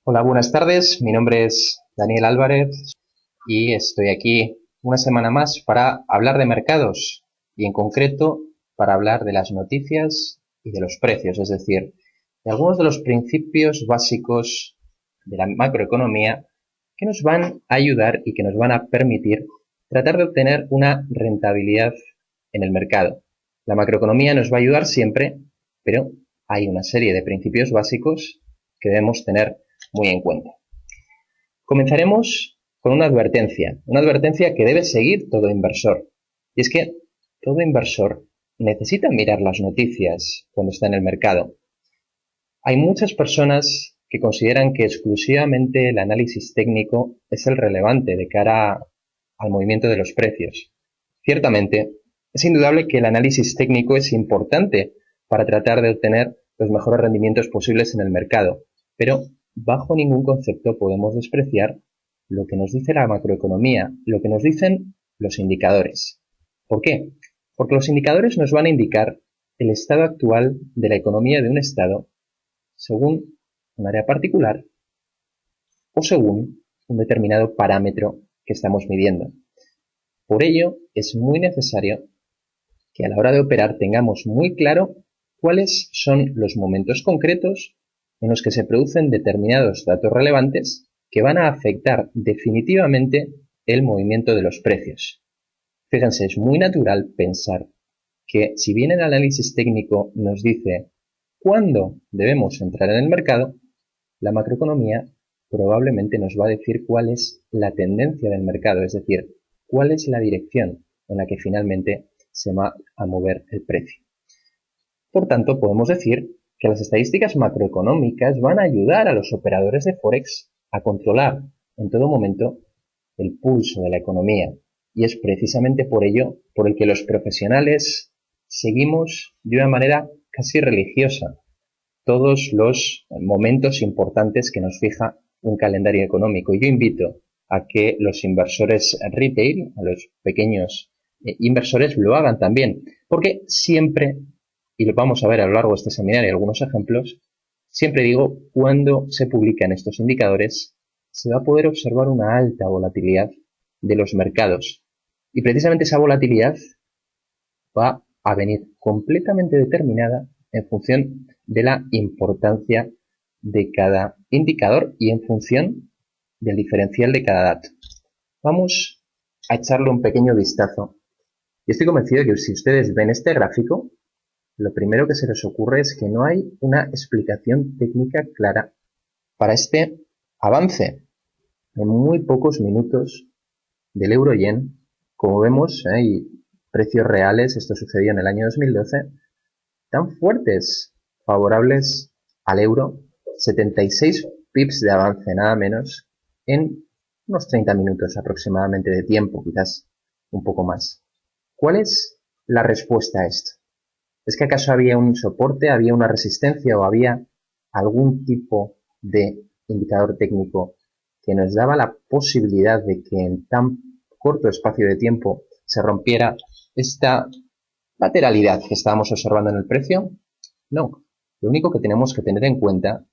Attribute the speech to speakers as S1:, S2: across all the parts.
S1: Hola, buenas tardes. Mi nombre es Daniel Álvarez y estoy aquí una semana más para hablar de mercados y en concreto para hablar de las noticias y de los precios, es decir, de algunos de los principios básicos de la macroeconomía que nos van a ayudar y que nos van a permitir tratar de obtener una rentabilidad en el mercado. La macroeconomía nos va a ayudar siempre, pero hay una serie de principios básicos que debemos tener muy en cuenta. Comenzaremos con una advertencia que debe seguir todo inversor. Y es que todo inversor necesita mirar las noticias cuando está en el mercado. Hay muchas personas que consideran que exclusivamente el análisis técnico es el relevante de cara al movimiento de los precios. Ciertamente, es indudable que el análisis técnico es importante para tratar de obtener los mejores rendimientos posibles en el mercado, pero bajo ningún concepto podemos despreciar lo que nos dice la macroeconomía, lo que nos dicen los indicadores. ¿Por qué? Porque los indicadores nos van a indicar el estado actual de la economía de un estado según un área particular o según un determinado parámetro que estamos midiendo. Por ello, es muy necesario que a la hora de operar tengamos muy claro cuáles son los momentos concretos en los que se producen determinados datos relevantes que van a afectar definitivamente el movimiento de los precios. Fíjense, es muy natural pensar que si bien el análisis técnico nos dice cuándo debemos entrar en el mercado, la macroeconomía probablemente nos va a decir cuál es la tendencia del mercado, es decir, cuál es la dirección en la que finalmente se va a mover el precio. Por tanto, podemos decir que las estadísticas macroeconómicas van a ayudar a los operadores de Forex a controlar en todo momento el pulso de la economía. Y es precisamente por ello por el que los profesionales seguimos de una manera casi religiosa todos los momentos importantes que nos fija un calendario económico. Y yo invito a que los inversores retail, a los pequeños inversores, lo hagan también, porque siempre, y lo vamos a ver a lo largo de este seminario algunos ejemplos, siempre digo, cuando se publican estos indicadores, se va a poder observar una alta volatilidad de los mercados. Y precisamente esa volatilidad va a venir completamente determinada en función de la importancia de cada indicador y en función del diferencial de cada dato. Vamos a echarle un pequeño vistazo. Y estoy convencido de que si ustedes ven este gráfico, lo primero que se les ocurre es que no hay una explicación técnica clara para este avance en muy pocos minutos del euro-yen. Como vemos, y precios reales, esto sucedió en el año 2012, tan fuertes, favorables al euro, 76 pips de avance, nada menos, en unos 30 minutos aproximadamente de tiempo, quizás un poco más. ¿Cuál es la respuesta a esto? ¿Es que acaso había un soporte, había una resistencia o había algún tipo de indicador técnico que nos daba la posibilidad de que en tan corto espacio de tiempo se rompiera esta lateralidad que estábamos observando en el precio? No. Lo único que tenemos que tener en cuenta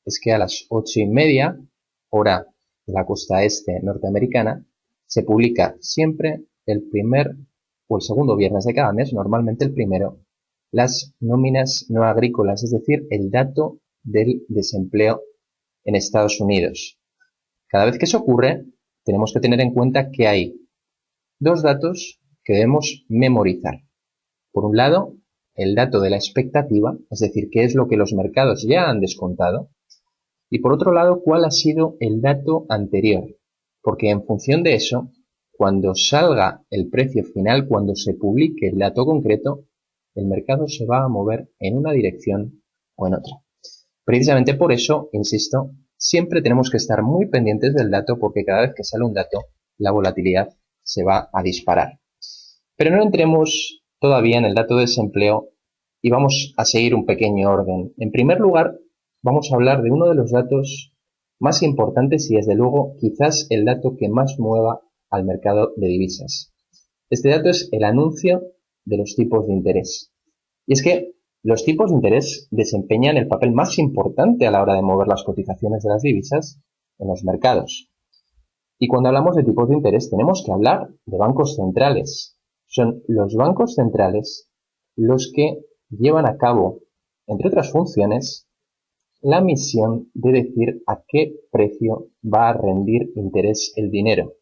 S1: es que a las 8:30, hora de la costa este norteamericana, se publica siempre el primer o el segundo viernes de cada mes, normalmente el primero, las nóminas no agrícolas, es decir, el dato del desempleo en Estados Unidos. Cada vez que eso ocurre, tenemos que tener en cuenta que hay dos datos que debemos memorizar. Por un lado, el dato de la expectativa, es decir, qué es lo que los mercados ya han descontado, y por otro lado, cuál ha sido el dato anterior, porque en función de eso, cuando salga el precio final, cuando se publique el dato concreto, el mercado se va a mover en una dirección o en otra. Precisamente por eso, insisto, siempre tenemos que estar muy pendientes del dato porque cada vez que sale un dato, la volatilidad se va a disparar. Pero no entremos todavía en el dato de desempleo y vamos a seguir un pequeño orden. En primer lugar, vamos a hablar de uno de los datos más importantes y desde luego quizás el dato que más mueva al mercado de divisas. Este dato es el anuncio de los tipos de interés. Y es que Los tipos de interés desempeñan el papel más importante a la hora de mover las cotizaciones de las divisas en los mercados. Y cuando hablamos de tipos de interés tenemos que hablar de bancos centrales. Son los bancos centrales los que llevan a cabo, entre otras funciones, la misión de decir a qué precio va a rendir interés el dinero.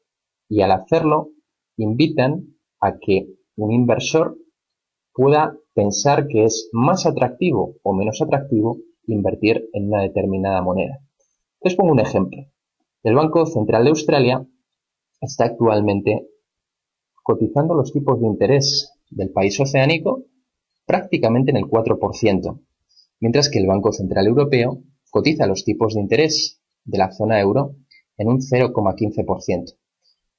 S1: Y al hacerlo, invitan a que un inversor pueda pensar que es más atractivo o menos atractivo invertir en una determinada moneda. Les pongo un ejemplo. El Banco Central de Australia está actualmente cotizando los tipos de interés del país oceánico prácticamente en el 4%, mientras que el Banco Central Europeo cotiza los tipos de interés de la zona euro en un 0,15%.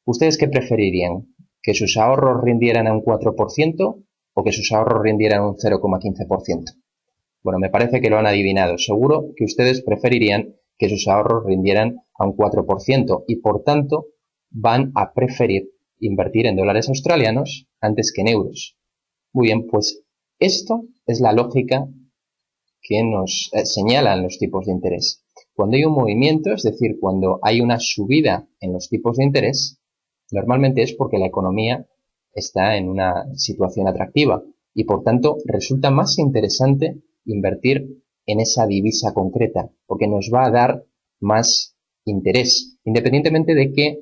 S1: ¿Ustedes qué preferirían? ¿Que sus ahorros rindieran a un 4% o que sus ahorros rindieran a un 0,15%? Bueno, me parece que lo han adivinado. Seguro que ustedes preferirían que sus ahorros rindieran a un 4% y por tanto van a preferir invertir en dólares australianos antes que en euros. Muy bien, pues esto es la lógica que nos señalan los tipos de interés. Cuando hay un movimiento, es decir, cuando hay una subida en los tipos de interés, normalmente es porque la economía está en una situación atractiva y por tanto resulta más interesante invertir en esa divisa concreta porque nos va a dar más interés, independientemente de que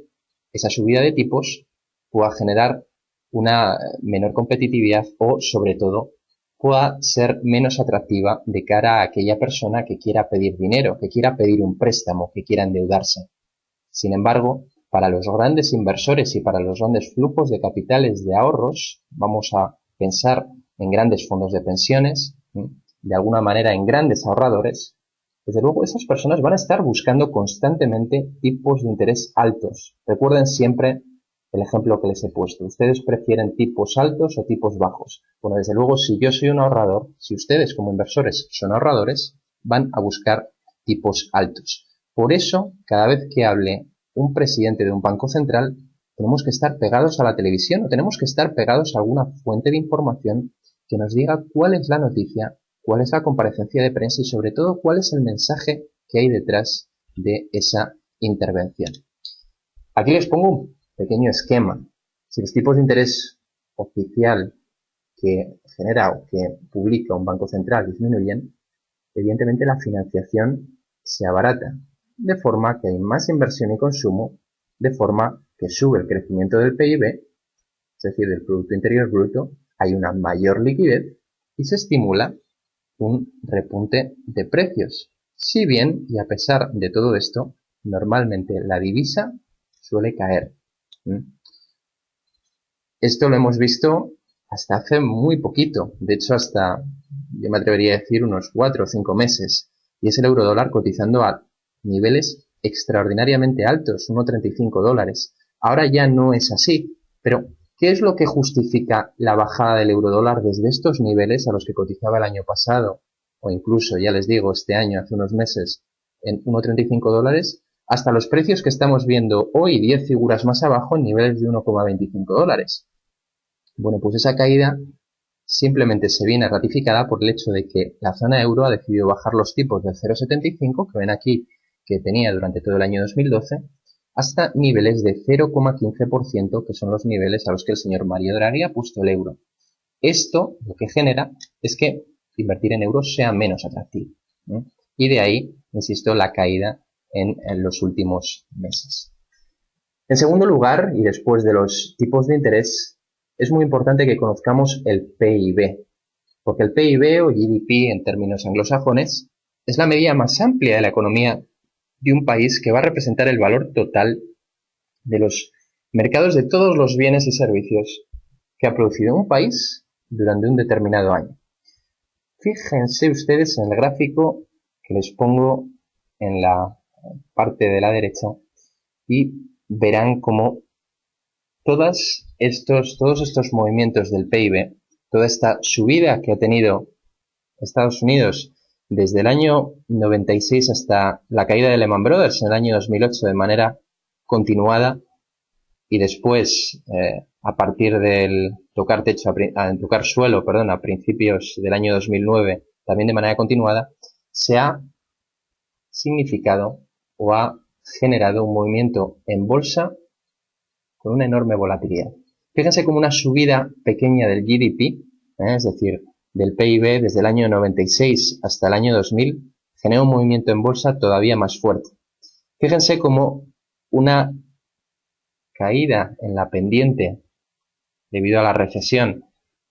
S1: esa subida de tipos pueda generar una menor competitividad o, sobre todo, pueda ser menos atractiva de cara a aquella persona que quiera pedir dinero, que quiera pedir un préstamo, que quiera endeudarse. Sin embargo, para los grandes inversores y para los grandes flujos de capitales de ahorros, vamos a pensar en grandes fondos de pensiones, de alguna manera en grandes ahorradores, desde luego esas personas van a estar buscando constantemente tipos de interés altos. Recuerden siempre el ejemplo que les he puesto. ¿Ustedes prefieren tipos altos o tipos bajos? Bueno, desde luego, si yo soy un ahorrador, si ustedes como inversores son ahorradores, van a buscar tipos altos. Por eso, cada vez que hable un presidente de un banco central, tenemos que estar pegados a la televisión o tenemos que estar pegados a alguna fuente de información que nos diga cuál es la noticia, cuál es la comparecencia de prensa y sobre todo cuál es el mensaje que hay detrás de esa intervención. Aquí les pongo un pequeño esquema. Si los tipos de interés oficial que genera o que publica un banco central disminuyen, evidentemente la financiación se abarata, de forma que hay más inversión y consumo, de forma que sube el crecimiento del PIB, es decir, del Producto Interior Bruto, hay una mayor liquidez y se estimula un repunte de precios. Si bien, y a pesar de todo esto, normalmente la divisa suele caer. Esto lo hemos visto hasta hace muy poquito, de hecho hasta, yo me atrevería a decir, unos 4 o 5 meses, y es el eurodólar cotizando a niveles extraordinariamente altos, 1,35 dólares. Ahora ya no es así, pero ¿qué es lo que justifica la bajada del eurodólar desde estos niveles a los que cotizaba el año pasado, o incluso, ya les digo, este año, hace unos meses, en 1,35 dólares, hasta los precios que estamos viendo hoy, 10 figuras más abajo, en niveles de 1,25 dólares? Bueno, pues esa caída simplemente se viene ratificada por el hecho de que la zona euro ha decidido bajar los tipos del 0,75, que ven aquí que tenía durante todo el año 2012, hasta niveles de 0,15%, que son los niveles a los que el señor Mario Draghi ha puesto el euro. Esto lo que genera es que invertir en euros sea menos atractivo, ¿no? Y de ahí, insisto, la caída en los últimos meses. En segundo lugar, y después de los tipos de interés, es muy importante que conozcamos el PIB, porque el PIB o GDP en términos anglosajones es la medida más amplia de la economía de un país que va a representar el valor total de los mercados de todos los bienes y servicios que ha producido un país durante un determinado año. Fíjense ustedes en el gráfico que les pongo en la parte de la derecha y verán cómo todos estos movimientos del PIB, toda esta subida que ha tenido Estados Unidos desde el año 96 hasta la caída de Lehman Brothers en el año 2008 de manera continuada y después a partir del tocar techo, tocar suelo, perdón, a principios del año 2009, también de manera continuada, se ha significado o ha generado un movimiento en bolsa con una enorme volatilidad. Fíjense como una subida pequeña del GDP, es decir, del PIB desde el año 96 hasta el año 2000, genera un movimiento en bolsa todavía más fuerte. Fíjense como una caída en la pendiente debido a la recesión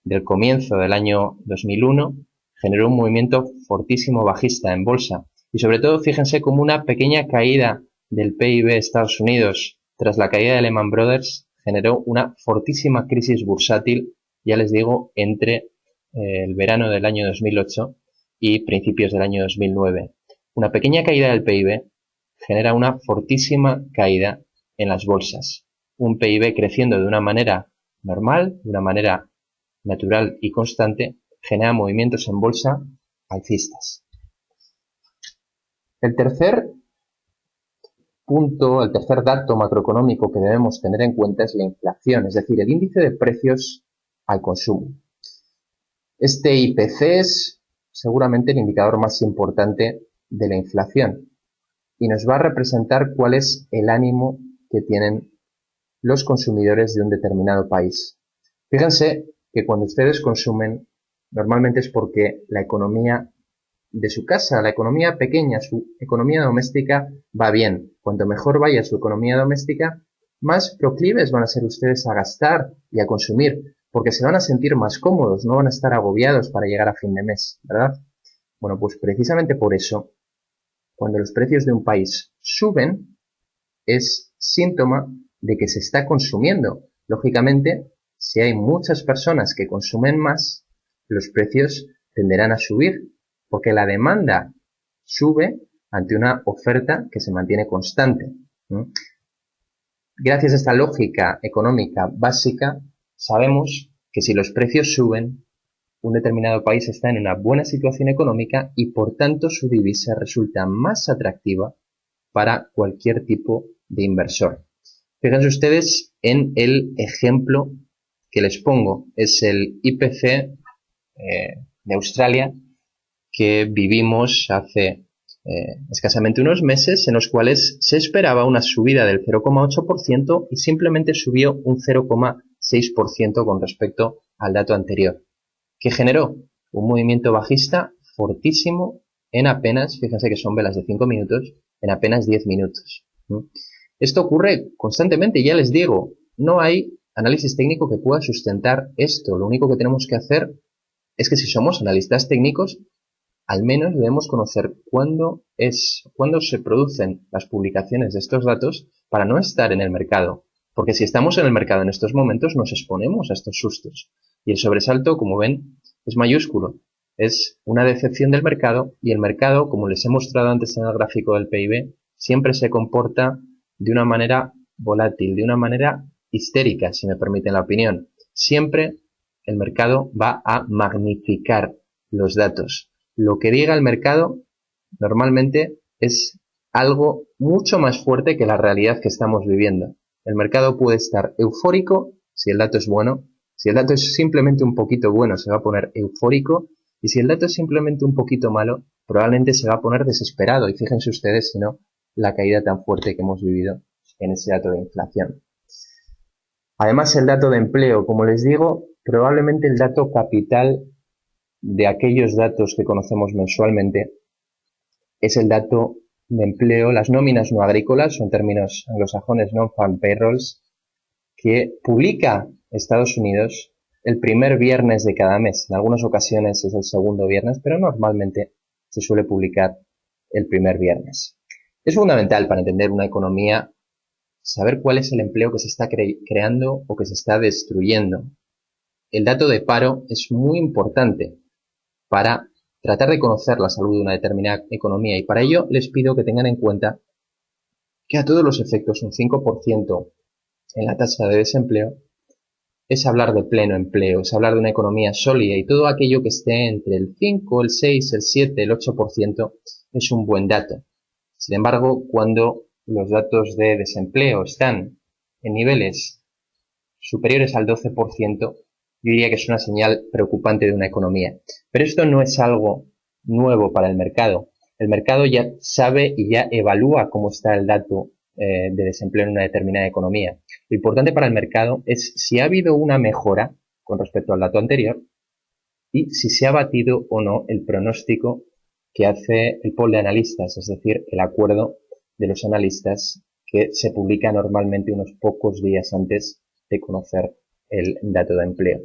S1: del comienzo del año 2001 generó un movimiento fortísimo bajista en bolsa. Y sobre todo, fíjense como una pequeña caída del PIB de Estados Unidos tras la caída de Lehman Brothers generó una fortísima crisis bursátil, ya les digo, entre el verano del año 2008 y principios del año 2009. Una pequeña caída del PIB genera una fortísima caída en las bolsas. Un PIB creciendo de una manera normal, de una manera natural y constante, genera movimientos en bolsa alcistas. El tercer punto, el tercer dato macroeconómico que debemos tener en cuenta es la inflación, es decir, el índice de precios al consumo. Este IPC es seguramente el indicador más importante de la inflación y nos va a representar cuál es el ánimo que tienen los consumidores de un determinado país. Fíjense que cuando ustedes consumen, normalmente es porque la economía de su casa, la economía pequeña, su economía doméstica va bien. Cuanto mejor vaya su economía doméstica, más proclives van a ser ustedes a gastar y a consumir, porque se van a sentir más cómodos, no van a estar agobiados para llegar a fin de mes, ¿verdad? Bueno, pues precisamente por eso, cuando los precios de un país suben, es síntoma de que se está consumiendo. Lógicamente, si hay muchas personas que consumen más, los precios tenderán a subir, porque la demanda sube ante una oferta que se mantiene constante. Gracias a esta lógica económica básica, sabemos que si los precios suben, un determinado país está en una buena situación económica y por tanto su divisa resulta más atractiva para cualquier tipo de inversor. Fíjense ustedes en el ejemplo que les pongo, es el IPC de Australia que vivimos hace escasamente unos meses, en los cuales se esperaba una subida del 0,8% y simplemente subió un 0,6% con respecto al dato anterior, que generó un movimiento bajista fortísimo en apenas, fíjense que son velas de 5 minutos, en apenas 10 minutos. Esto ocurre constantemente, ya les digo, no hay análisis técnico que pueda sustentar esto. Lo único que tenemos que hacer es que si somos analistas técnicos, al menos debemos conocer cuándo se producen las publicaciones de estos datos para no estar en el mercado. Porque si estamos en el mercado en estos momentos, nos exponemos a estos sustos. Y el sobresalto, como ven, es mayúsculo. Es una decepción del mercado y el mercado, como les he mostrado antes en el gráfico del PIB, siempre se comporta de una manera volátil, de una manera histérica, si me permiten la opinión. Siempre el mercado va a magnificar los datos. Lo que diga el mercado normalmente es algo mucho más fuerte que la realidad que estamos viviendo. El mercado puede estar eufórico si el dato es bueno. Si el dato es simplemente un poquito bueno, se va a poner eufórico. Y si el dato es simplemente un poquito malo, probablemente se va a poner desesperado. Y fíjense ustedes, si no, la caída tan fuerte que hemos vivido en ese dato de inflación. Además, el dato de empleo, como les digo, probablemente el dato capital de aquellos datos que conocemos mensualmente es el dato de empleo, las nóminas no agrícolas, o en términos anglosajones non-farm payrolls, que publica Estados Unidos el primer viernes de cada mes. En algunas ocasiones es el segundo viernes, pero normalmente se suele publicar el primer viernes. Es fundamental para entender una economía saber cuál es el empleo que se está creando o que se está destruyendo. El dato de paro es muy importante para tratar de conocer la salud de una determinada economía y para ello les pido que tengan en cuenta que a todos los efectos un 5% en la tasa de desempleo es hablar de pleno empleo, es hablar de una economía sólida y todo aquello que esté entre el 5, el 6, el 7, el 8% es un buen dato. Sin embargo, cuando los datos de desempleo están en niveles superiores al 12%, yo diría que es una señal preocupante de una economía. Pero esto no es algo nuevo para el mercado. El mercado ya sabe y ya evalúa cómo está el dato de desempleo en una determinada economía. Lo importante para el mercado es si ha habido una mejora con respecto al dato anterior y si se ha batido o no el pronóstico que hace el pool de analistas, es decir, el acuerdo de los analistas que se publica normalmente unos pocos días antes de conocer el dato de empleo.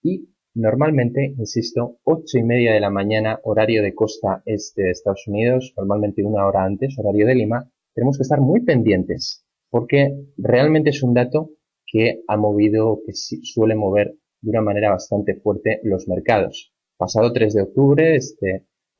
S1: Y normalmente, insisto, 8:30 de la mañana, horario de costa este de Estados Unidos, normalmente una hora antes, horario de Lima, tenemos que estar muy pendientes porque realmente es un dato que ha movido, que suele mover de una manera bastante fuerte los mercados. Pasado 3 de octubre,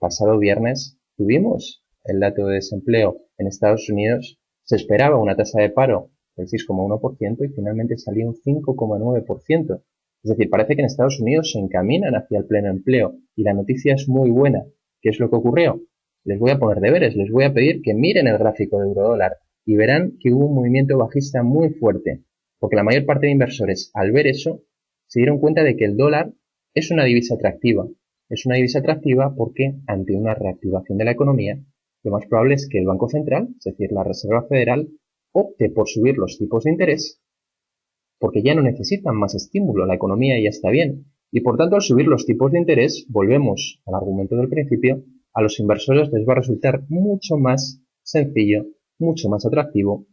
S1: pasado viernes, tuvimos el dato de desempleo en Estados Unidos. Se esperaba una tasa de paro del 6,1% y finalmente salió un 5,9%. Es decir, parece que en Estados Unidos se encaminan hacia el pleno empleo y la noticia es muy buena. ¿Qué es lo que ocurrió? Les voy a poner deberes, les voy a pedir que miren el gráfico de eurodólar y verán que hubo un movimiento bajista muy fuerte, porque la mayor parte de inversores, al ver eso, se dieron cuenta de que el dólar es una divisa atractiva. Es una divisa atractiva porque, ante una reactivación de la economía, lo más probable es que el Banco Central, es decir, la Reserva Federal, opte por subir los tipos de interés porque ya no necesitan más estímulo, la economía ya está bien. Y por tanto, al subir los tipos de interés, volvemos al argumento del principio, a los inversores les va a resultar mucho más sencillo, mucho más atractivo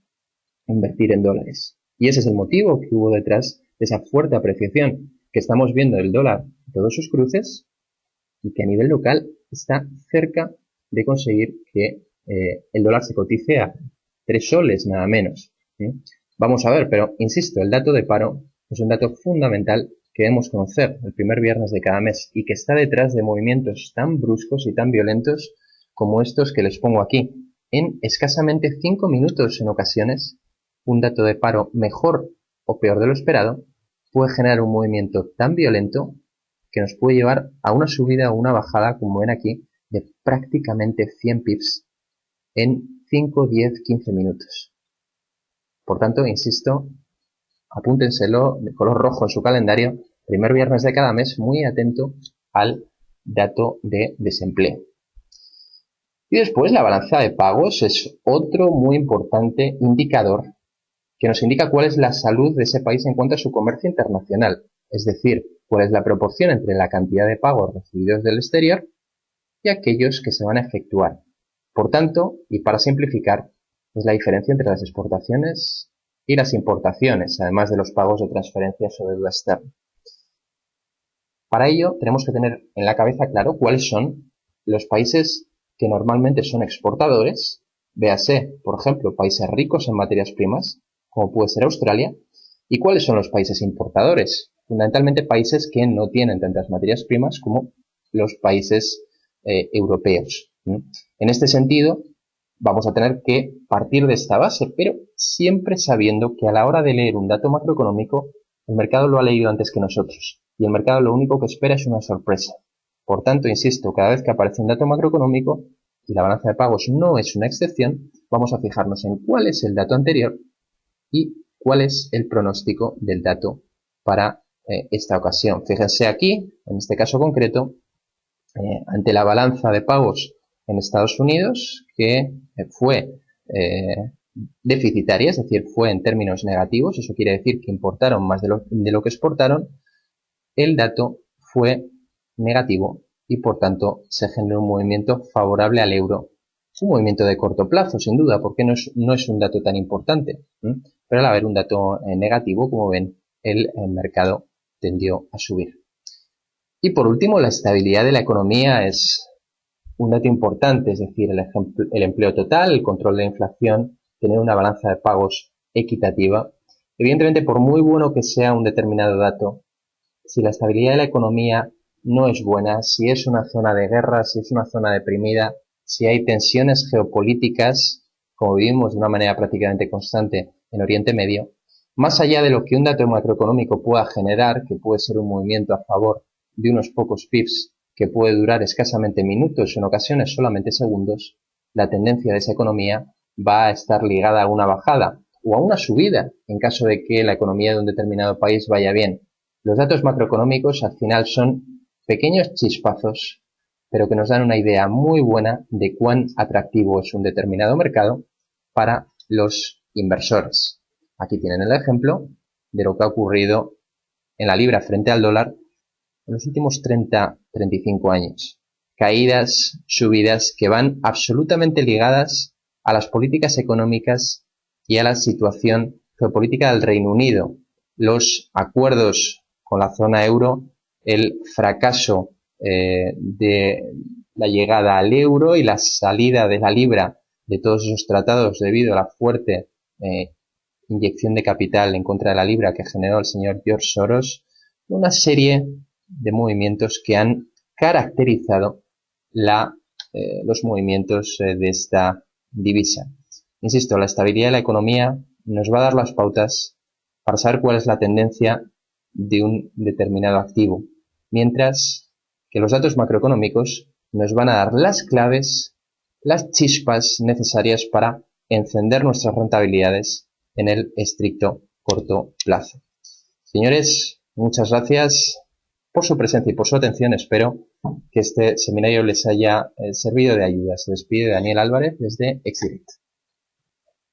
S1: invertir en dólares. Y ese es el motivo que hubo detrás de esa fuerte apreciación que estamos viendo del dólar en todos sus cruces y que a nivel local está cerca de conseguir que el dólar se cotice a 3 soles nada menos. Vamos a ver, pero insisto, el dato de paro es un dato fundamental que debemos conocer el primer viernes de cada mes y que está detrás de movimientos tan bruscos y tan violentos como estos que les pongo aquí. En escasamente 5 minutos en ocasiones, un dato de paro mejor o peor de lo esperado puede generar un movimiento tan violento que nos puede llevar a una subida o una bajada, como ven aquí, de prácticamente 100 pips en 5, 10, 15 minutos. Por tanto, insisto, apúntenselo de color rojo en su calendario, primer viernes de cada mes, muy atento al dato de desempleo. Y después la balanza de pagos es otro muy importante indicador que nos indica cuál es la salud de ese país en cuanto a su comercio internacional, es decir, cuál es la proporción entre la cantidad de pagos recibidos del exterior y aquellos que se van a efectuar. Por tanto, y para simplificar, es la diferencia entre las exportaciones y las importaciones, además de los pagos de transferencias o deuda externa. Para ello, tenemos que tener en la cabeza claro cuáles son los países que normalmente son exportadores, véase, por ejemplo, países ricos en materias primas, como puede ser Australia, y cuáles son los países importadores, fundamentalmente países que no tienen tantas materias primas como los países europeos. En este sentido, vamos a tener que partir de esta base, pero siempre sabiendo que a la hora de leer un dato macroeconómico, el mercado lo ha leído antes que nosotros, y el mercado lo único que espera es una sorpresa. Por tanto, insisto, cada vez que aparece un dato macroeconómico, y la balanza de pagos no es una excepción, vamos a fijarnos en cuál es el dato anterior y cuál es el pronóstico del dato para esta ocasión. Fíjense aquí, en este caso concreto, ante la balanza de pagos en Estados Unidos, que fue deficitaria, es decir, fue en términos negativos, eso quiere decir que importaron más de lo que exportaron, el dato fue negativo y por tanto se generó un movimiento favorable al euro. Un movimiento de corto plazo, sin duda, porque no es un dato tan importante, pero al haber un dato negativo, como ven, el mercado tendió a subir. Y por último, la estabilidad de la economía es un dato importante, es decir, el empleo total, el control de la inflación, tener una balanza de pagos equitativa. Evidentemente, por muy bueno que sea un determinado dato, si la estabilidad de la economía no es buena, si es una zona de guerra, si es una zona deprimida, si hay tensiones geopolíticas, como vivimos de una manera prácticamente constante en Oriente Medio, más allá de lo que un dato macroeconómico pueda generar, que puede ser un movimiento a favor de unos pocos pips que puede durar escasamente minutos, en ocasiones solamente segundos, la tendencia de esa economía va a estar ligada a una bajada. o a una subida en caso de que la economía de un determinado país vaya bien. Los datos macroeconómicos al final son pequeños chispazos, pero que nos dan una idea muy buena de cuán atractivo es un determinado mercado para los inversores. Aquí tienen el ejemplo de lo que ha ocurrido en la libra frente al dólar en los últimos 30-35 años. Caídas, subidas que van absolutamente ligadas a las políticas económicas y a la situación geopolítica del Reino Unido, los acuerdos con la zona euro, el fracaso de la llegada al euro y la salida de la libra de todos esos tratados debido a la fuerte inyección de capital en contra de la libra que generó el señor George Soros, una serie de movimientos que han caracterizado los movimientos de esta divisa. Insisto, la estabilidad de la economía nos va a dar las pautas para saber cuál es la tendencia de un determinado activo, mientras que los datos macroeconómicos nos van a dar las claves, las chispas necesarias para encender nuestras rentabilidades en el estricto corto plazo. Señores, muchas gracias por su presencia y por su atención. Espero que este seminario les haya servido de ayuda. Se despide Daniel Álvarez desde Exhibit.